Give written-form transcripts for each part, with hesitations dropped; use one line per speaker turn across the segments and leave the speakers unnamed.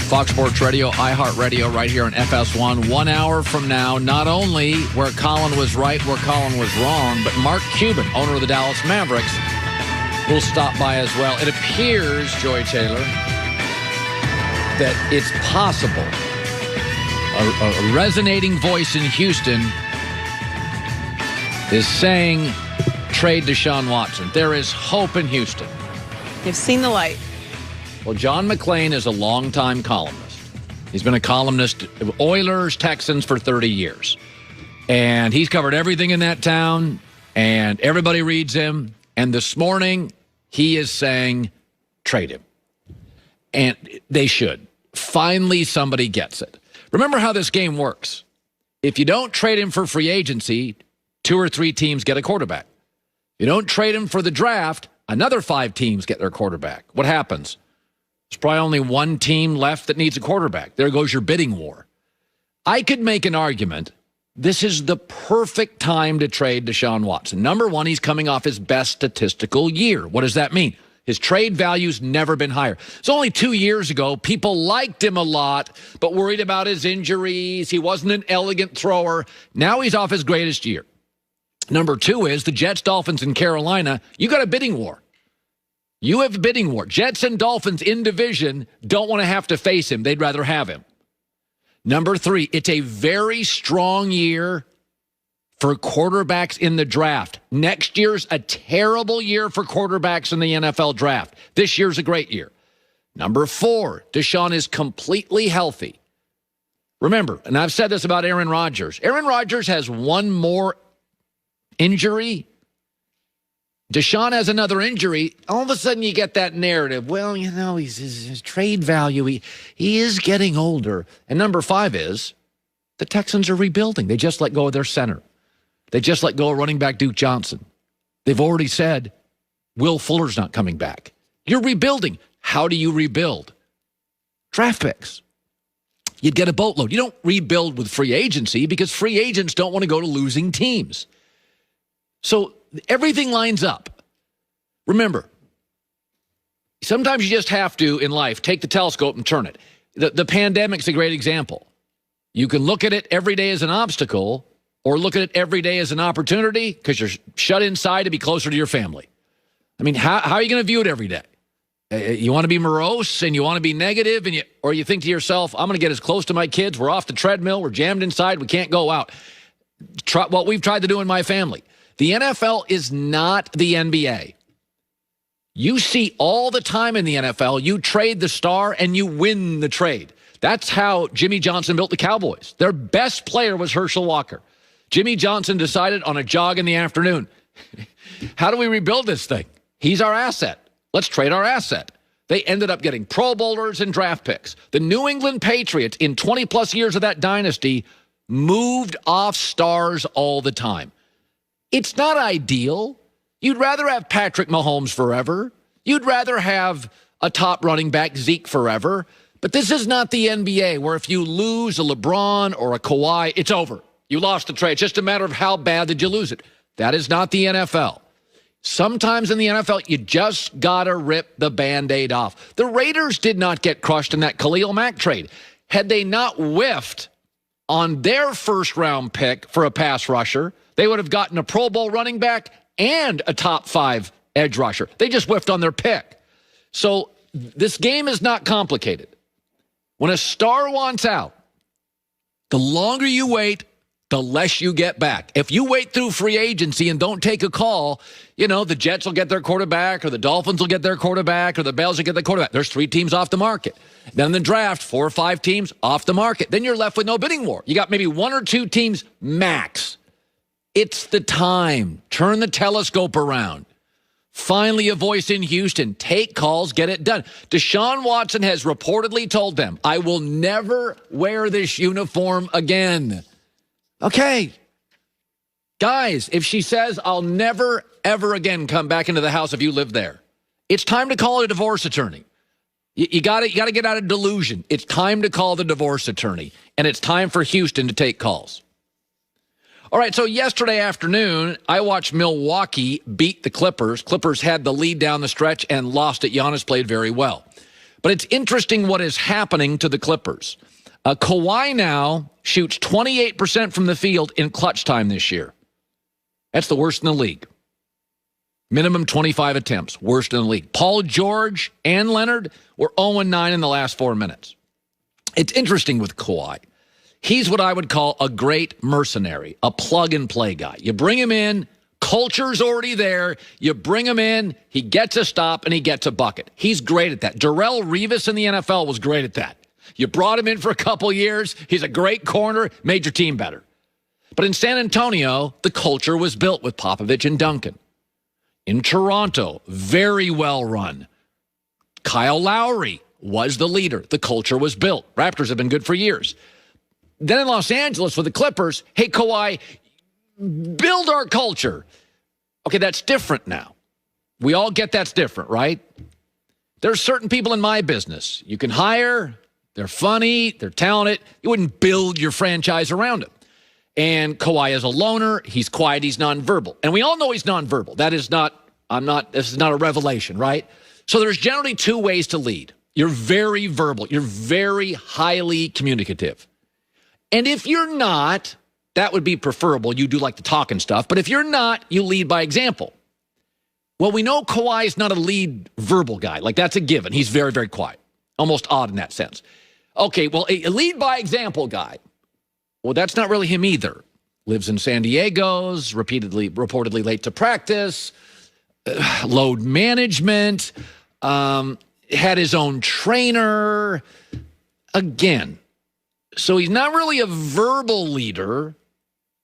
Fox Sports Radio, iHeartRadio, right here on FS1. 1 hour from now, not only where Colin was right, where Colin was wrong, but Mark Cuban, owner of the Dallas Mavericks, will stop by as well. It appears, Joy Taylor, that it's possible a resonating voice in Houston is saying trade Deshaun Watson. There is hope in Houston.
You've seen the light.
Well, John McClain is a longtime columnist. He's been a columnist of Oilers, Texans for 30 years. And he's covered everything in that town, and everybody reads him. And this morning, he is saying, trade him. And they should. Finally, somebody gets it. Remember how this game works. If you don't trade him for free agency, 2 or 3 teams get a quarterback. If you don't trade him for the draft, another 5 teams get their quarterback. What happens? There's probably only 1 team left that needs a quarterback. There goes your bidding war. I could make an argument. This is the perfect time to trade Deshaun Watson. Number one, he's coming off his best statistical year. What does that mean? His trade value's never been higher. It's only 2 years ago. People liked him a lot, but worried about his injuries. He wasn't an elegant thrower. Now he's off his greatest year. Number 2 is the Jets, Dolphins, and Carolina. You got a bidding war. You have a bidding war. Jets and Dolphins in division don't want to have to face him. They'd rather have him. Number 3, it's a very strong year for quarterbacks in the draft. Next year's a terrible year for quarterbacks in the NFL draft. This year's a great year. Number 4, Deshaun is completely healthy. Remember, and I've said this about Aaron Rodgers. Aaron Rodgers has 1 more injury. Deshaun has another injury. All of a sudden you get that narrative. Well, you know, his trade value, he is getting older. And number 5 is the Texans are rebuilding. They just let go of their center. They just let go of running back Duke Johnson. They've already said Will Fuller's not coming back. You're rebuilding. How do you rebuild? Draft picks. You'd get a boatload. You don't rebuild with free agency because free agents don't want to go to losing teams. So everything lines up. Remember, sometimes you just have to, in life, take the telescope and turn it. The pandemic's a great example. You can look at it every day as an obstacle or look at it every day as an opportunity because you're shut inside to be closer to your family. I mean, how are you going to view it every day? You want to be morose and you want to be negative, or you think to yourself, I'm going to get as close to my kids. We're off the treadmill. We're jammed inside. We can't go out. What we've tried to do in my family. The NFL is not the NBA. You see all the time in the NFL, you trade the star and you win the trade. That's how Jimmy Johnson built the Cowboys. Their best player was Herschel Walker. Jimmy Johnson decided on a jog in the afternoon, how do we rebuild this thing? He's our asset. Let's trade our asset. They ended up getting Pro Bowlers and draft picks. The New England Patriots, in 20-plus years of that dynasty, moved off stars all the time. It's not ideal. You'd rather have Patrick Mahomes forever. You'd rather have a top running back, Zeke, forever. But this is not the NBA, where if you lose a LeBron or a Kawhi, it's over. You lost the trade. It's just a matter of how bad did you lose it. That is not the NFL. Sometimes in the NFL, you just got to rip the Band-Aid off. The Raiders did not get crushed in that Khalil Mack trade. Had they not whiffed on their first-round pick for a pass rusher, they would have gotten a Pro Bowl running back and a top 5 edge rusher. They just whiffed on their pick. So this game is not complicated. When a star wants out, the longer you wait, the less you get back. If you wait through free agency and don't take a call, the Jets will get their quarterback or the Dolphins will get their quarterback or the Bills will get their quarterback. There's 3 teams off the market. Then in the draft, 4 or 5 teams off the market. Then you're left with no bidding war. You got maybe 1 or 2 teams max. It's the time. Turn the telescope around. Finally, a voice in Houston. Take calls, get it done. Deshaun Watson has reportedly told them, I will never wear this uniform again. Okay. Guys, if she says, I'll never, ever again come back into the house if you live there, it's time to call a divorce attorney. You got to get out of delusion. It's time to call the divorce attorney, and it's time for Houston to take calls. All right, so yesterday afternoon, I watched Milwaukee beat the Clippers. Clippers had the lead down the stretch and lost it. Giannis played very well. But it's interesting what is happening to the Clippers. Kawhi now shoots 28% from the field in clutch time this year. That's the worst in the league. Minimum 25 attempts, worst in the league. Paul George and Leonard were 0-9 in the last 4 minutes. It's interesting with Kawhi. He's what I would call a great mercenary, a plug-and-play guy. You bring him in, culture's already there. You bring him in, he gets a stop, and he gets a bucket. He's great at that. Darrelle Revis in the NFL was great at that. You brought him in for a couple years. He's a great corner, made your team better. But in San Antonio, the culture was built with Popovich and Duncan. In Toronto, very well run. Kyle Lowry was the leader. The culture was built. Raptors have been good for years. Then in Los Angeles with the Clippers, hey, Kawhi, build our culture. Okay, that's different now. We all get that's different, right? There's certain people in my business you can hire. They're funny. They're talented. You wouldn't build your franchise around them. And Kawhi is a loner. He's quiet. He's nonverbal. And we all know he's nonverbal. This is not a revelation, right? So there's generally two ways to lead. You're very verbal. You're very highly communicative. And if you're not, that would be preferable. You do like to talk and stuff. But if you're not, you lead by example. Well, we know Kawhi is not a lead verbal guy. Like, that's a given. He's very, very quiet. Almost odd in that sense. Okay, well, a lead by example guy. Well, that's not really him either. Lives in San Diego's, reportedly late to practice, load management, had his own trainer. Again, so he's not really a verbal leader,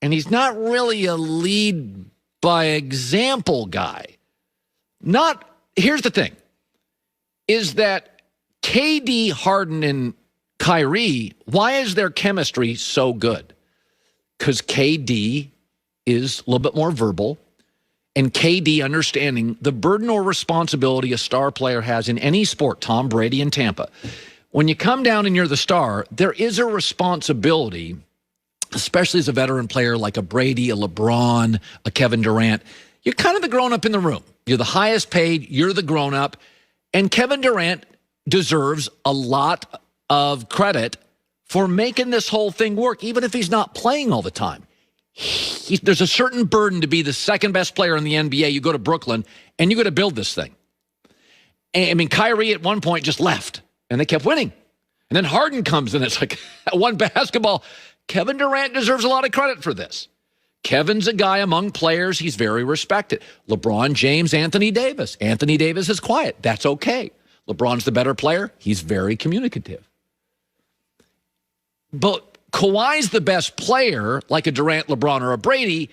and he's not really a lead by example guy. Here's the thing, is that KD, Harden, and Kyrie, why is their chemistry so good? Because KD is a little bit more verbal, and KD understanding the burden or responsibility a star player has in any sport, Tom Brady in Tampa. When you come down and you're the star, there is a responsibility, especially as a veteran player like a Brady, a LeBron, a Kevin Durant. You're kind of the grown-up in the room. You're the highest paid. You're the grown-up. And Kevin Durant deserves a lot of credit for making this whole thing work, even if he's not playing all the time. There's a certain burden to be the second best player in the NBA. You go to Brooklyn, and you got to build this thing. And, I mean, Kyrie at one point just left, and they kept winning. And then Harden comes in. It's like one basketball. Kevin Durant deserves a lot of credit for this. Kevin's a guy among players. He's very respected. LeBron James, Anthony Davis. Anthony Davis is quiet. That's okay. LeBron's the better player. He's very communicative. But Kawhi's the best player, like a Durant, LeBron, or a Brady,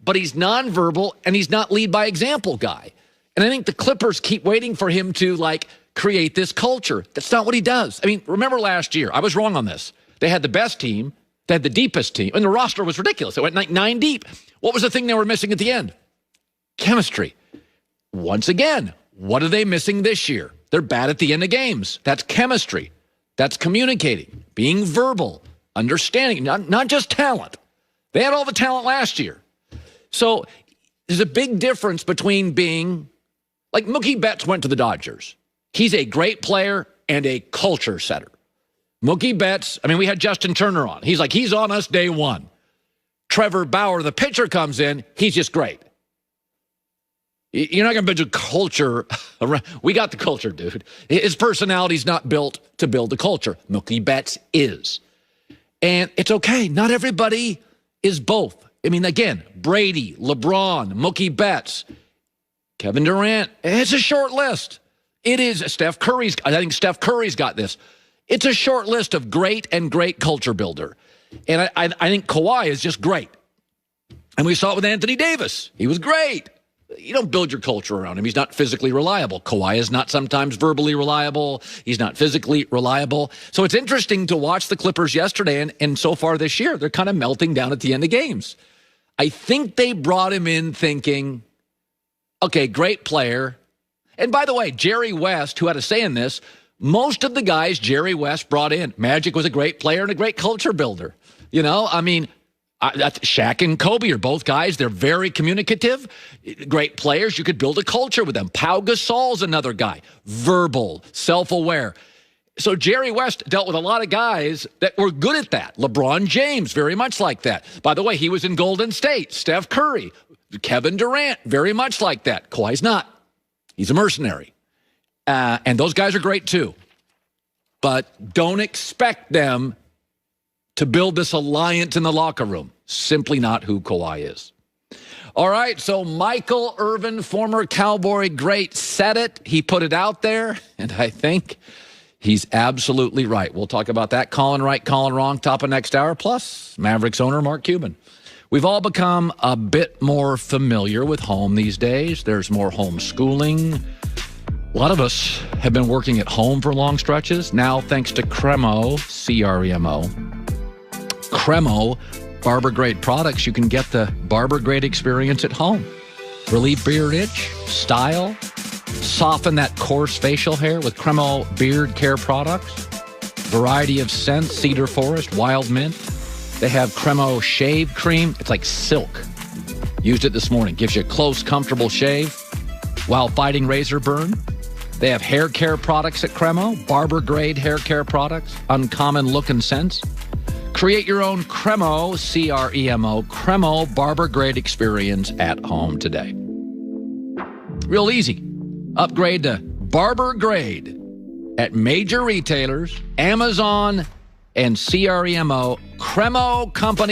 but he's nonverbal, and he's not lead by example guy. And I think the Clippers keep waiting for him to, create this culture. That's not what he does. I mean, remember last year, I was wrong on this. They had the best team. They had the deepest team. And the roster was ridiculous. It went 9 deep. What was the thing they were missing at the end? Chemistry. Once again, what are they missing this year? They're bad at the end of games. That's chemistry. That's communicating, being verbal, understanding, not just talent. They had all the talent last year. So there's a big difference between being, like Mookie Betts went to the Dodgers. He's a great player and a culture setter. Mookie Betts, we had Justin Turner on. He's on us day one. Trevor Bauer, the pitcher, comes in. He's just great. You're not going to build a culture. We got the culture, dude. His personality's not built to build a culture. Mookie Betts is. And it's okay. Not everybody is both. Again, Brady, LeBron, Mookie Betts, Kevin Durant. It's a short list. It is. I think Steph Curry's got this. It's a short list of great and great culture builder. And I think Kawhi is just great. And we saw it with Anthony Davis. He was great. You don't build your culture around him. He's not physically reliable. Kawhi is not sometimes verbally reliable. He's not physically reliable. So it's interesting to watch the Clippers yesterday, and so far this year, they're kind of melting down at the end of games. I think they brought him in thinking, okay, great player. And by the way, Jerry West, who had a say in this, most of the guys Jerry West brought in, Magic was a great player and a great culture builder. Shaq and Kobe are both guys. They're very communicative, great players. You could build a culture with them. Pau Gasol's another guy, verbal, self-aware. So Jerry West dealt with a lot of guys that were good at that. LeBron James, very much like that. By the way, he was in Golden State. Steph Curry, Kevin Durant, very much like that. Kawhi's not. He's a mercenary. And those guys are great too. But don't expect them to build this alliance in the locker room. Simply not who Kawhi is. All right, so Michael Irvin, former Cowboy great, said it. He put it out there, and I think he's absolutely right. We'll talk about that. Colin right, Colin wrong, top of next hour. Plus, Mavericks owner Mark Cuban. We've all become a bit more familiar with home these days. There's more homeschooling. A lot of us have been working at home for long stretches. Now, thanks to Cremo, C-R-E-M-O, Cremo barber-grade products, you can get the barber-grade experience at home. Relieve beard itch, style, soften that coarse facial hair with Cremo beard care products. Variety of scents, cedar forest, wild mint. They have Cremo shave cream. It's like silk. Used it this morning. Gives you a close, comfortable shave while fighting razor burn. They have hair care products at Cremo, barber-grade hair care products, uncommon look and scents. Create your own Cremo, C-R-E-M-O, Cremo barber-grade experience at home today. Real easy. Upgrade to barber-grade at major retailers, Amazon, and CREMO, Cremo Company.